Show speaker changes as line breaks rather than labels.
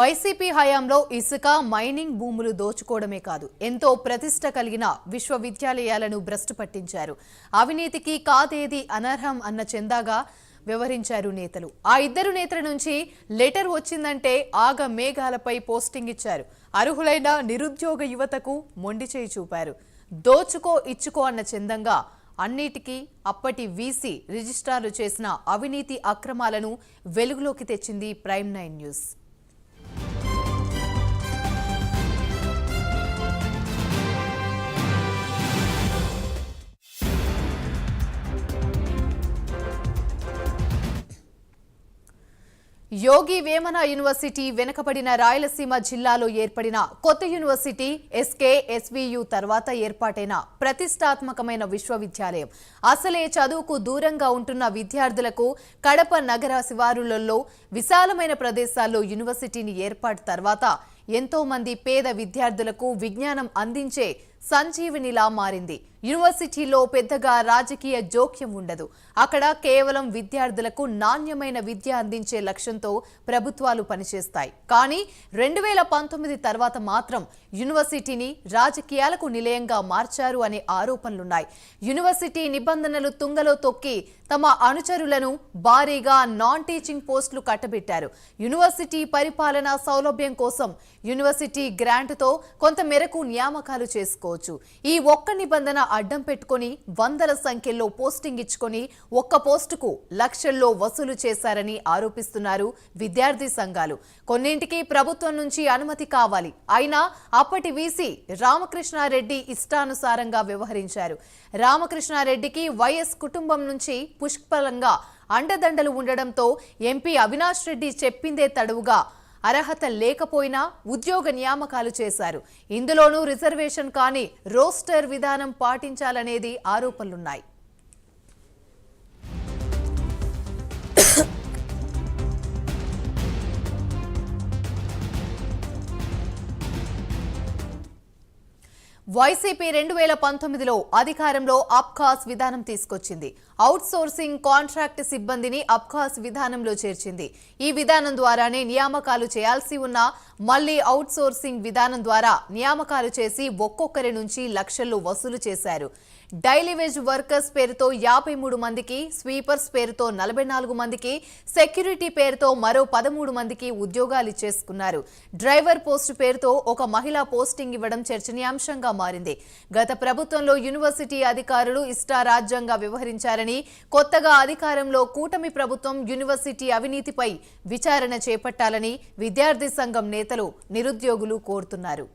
YCP హయాంలో ఇసుక mining భూములు దోచుకోవడమే కాదు ఎంతో ప్రతిష్ట కలిగిన విశ్వవిద్యాలయాలను భ్రష్టు పట్టించారు. అవినీతికి కాదేది అనర్హం అన్న చందాగా వ్యవహరించారు నేతలు. ఆ ఇద్దరు నేతల నుంచి లెటర్ వచ్చిందంటే ఆగ మేఘాలపై పోస్టింగ్ ఇచ్చారు. అర్హులైన నిరుద్యోగ యువతకు మొండి చేయి చూపారు. దోచుకో ఇచ్చుకో అన్న చందంగా అన్నిటికీ అప్పటి వీసీ రిజిస్ట్రార్లు చేసిన అవినీతి అక్రమాలను వెలుగులోకి తెచ్చింది prime 9 news. Yogi Vemana university వెనుకబడిన రాయలసీమ జిల్లాలో ఏర్పడిన కొత్త యూనివర్సిటీ ఎస్కేఎస్వీయు తర్వాత ఏర్పాటైన ప్రతిష్టాత్మకమైన విశ్వవిద్యాలయం. అసలే చదువుకు దూరంగా ఉంటున్న విద్యార్థులకు కడప నగర శివారులలో విశాలమైన ప్రదేశాల్లో యూనివర్సిటీని ఏర్పాటు తర్వాత ఎంతో మంది పేద విద్యార్థులకు విజ్ఞానం అందించే సంజీవినిలా మారింది. యూనివర్సిటీలో పెద్దగా రాజకీయ జోక్యం ఉండదు. అక్కడ కేవలం విద్యార్థులకు నాణ్యమైన విద్య అందించే లక్ష్యంతో ప్రభుత్వాలు పనిచేస్తాయి. కానీ 2019 తర్వాత మాత్రం యూనివర్సిటీని రాజకీయాలకు నిలయంగా మార్చారు అనే ఆరోపణలున్నాయి. యూనివర్సిటీ నిబంధనలు తుంగలో తొక్కి తమ అనుచరులను భారీగా నాన్ టీచింగ్ పోస్టులు కట్టబెట్టారు. యూనివర్సిటీ పరిపాలనా సౌలభ్యం కోసం యూనివర్సిటీ గ్రాంట్తో కొంత మేరకు నియామకాలు చేసుకోవచ్చు. ఈ ఒక్క నిబంధన అడ్డం పెట్టుకుని వందల సంఖ్యలో పోస్టింగ్ ఇచ్చుకొని ఒక్క పోస్టుకు లక్షల్లో వసూలు చేశారని ఆరోపిస్తున్నారు విద్యార్థి సంఘాలు. కొన్నింటికి ప్రభుత్వం నుంచి అనుమతి కావాలి. అయినా అప్పటి వీసీ రామకృష్ణారెడ్డి ఇష్టానుసారంగా వ్యవహరించారు. రామకృష్ణారెడ్డికి వైఎస్ కుటుంబం నుంచి పుష్కలంగా అండదండలు ఉండడంతో ఎంపీ అవినాష్ రెడ్డి చెప్పిందే తడువుగా అర్హత లేకపోయినా ఉద్యోగ నియామకాలు చేశారు. ఇందులోనూ రిజర్వేషన్ కానీ రోస్టర్ విధానం పాటించాలనేది ఆరోపణలున్నాయి. వైసీపీ 2019లో అధికారంలో అబ్ఖాస్ విధానం తీసుకొచ్చింది. అవుట్ సోర్సింగ్ కాంట్రాక్ట్ సిబ్బందిని అబ్ఖాస్ విధానంలో చేర్చింది. ఈ విధానం ద్వారానే నియామకాలు చేయాల్సి ఉన్నా మళ్లీ అవుట్ సోర్సింగ్ విధానం ద్వారా నియామకాలు చేసి ఒక్కొక్కరి నుంచి లక్షల్లో వసూలు చేశారు. డైలీ వేజ్ వర్కర్స్ పేరుతో 53 మందికి, స్వీపర్స్ పేరుతో 44 మందికి, సెక్యూరిటీ పేరుతో మరో 13 మందికి ఉద్యోగాలు ఇచ్చేసుకున్నారు. డ్రైవర్ పోస్టు పేరుతో ఒక మహిళా పోస్టింగ్ ఇవ్వడం చర్చనీయాంశంగా మారింది. గత ప్రభుత్వంలో యూనివర్సిటీ అధికారులు ఇష్టారాజ్యంగా వ్యవహరించారని, కొత్తగా అధికారంలో కూటమి ప్రభుత్వం యూనివర్సిటీ అవినీతిపై విచారణ చేపట్టాలని విద్యార్థి సంఘం నేతలు, నిరుద్యోగులు కోరుతున్నారు.